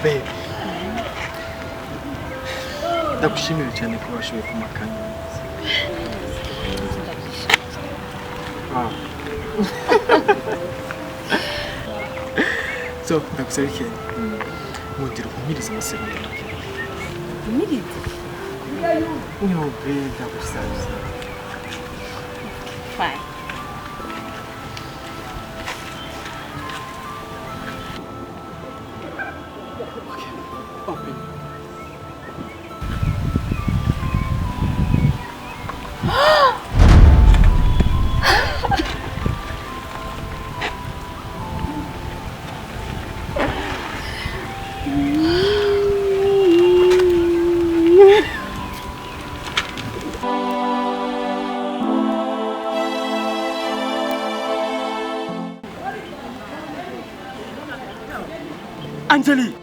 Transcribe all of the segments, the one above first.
babe. Ndagushimira cyane ko washoboye kumakanya. So, ndagusaba iki? Mundira kumiriza amasegonda. Kumiriza? No, babe, ndagusaba. Fine. Open. Angeli!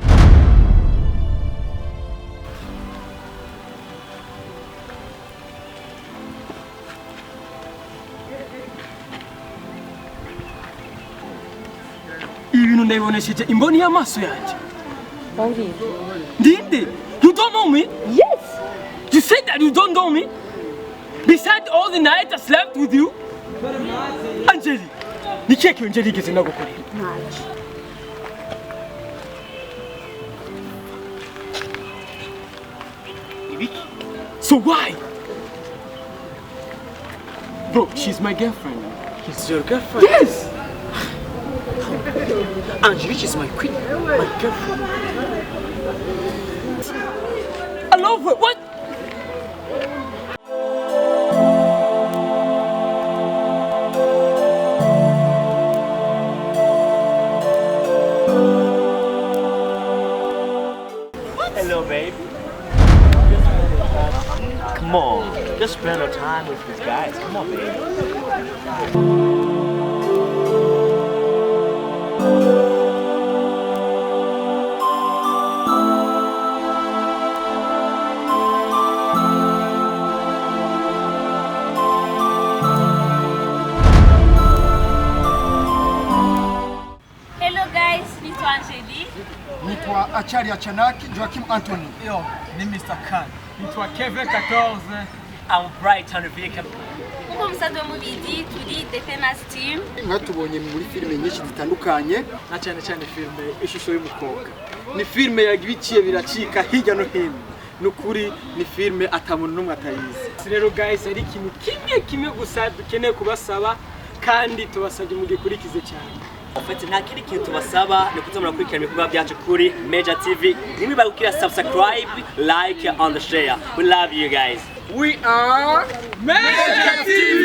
Ibintu ndabibonesheje imboni y'amaso yanjye. Bagira. Ndinde? You don't know me? Yes! You said that you don't know me? Besides all the night I slept with you? Angeli! Ni keke Angeli igeze nagukorera? Ntacyo. So why? Bro, she's my girlfriend. She's your girlfriend? Yes! Angeli, she's my queen, my girlfriend. I love her. What? Hello, baby. Come on, just spend our time with these guys. Come on, baby. Hello guys, nitwa Angeli. Nitwa Achari Achanaki, Joachim Anthony. Yo, ni Mr. Khan. Nitwa Kevin 14. I'm bright on the vehicle. Uko musanzwe mubizi turi The Famous Team. Mwatubonye muri filime nyinshi zitandukanye, Na cyane cyane filme ishusho y'umukobwa. Ni filme yagibiciye biracika hirya no hino. Nukuri ni filme atamuntu numwe atayizi. Rero guys, ari ikintu kimwe gusa dukeneye kubasaba kandi tubasabye mugikurikize cyane. Ufite nta kindi kintu tubasaba ni kuza murakurikirana ibikorwa byacu kuri Major TV. Nimwibagukira subscribe, like and share. We love you guys. We are Major TV.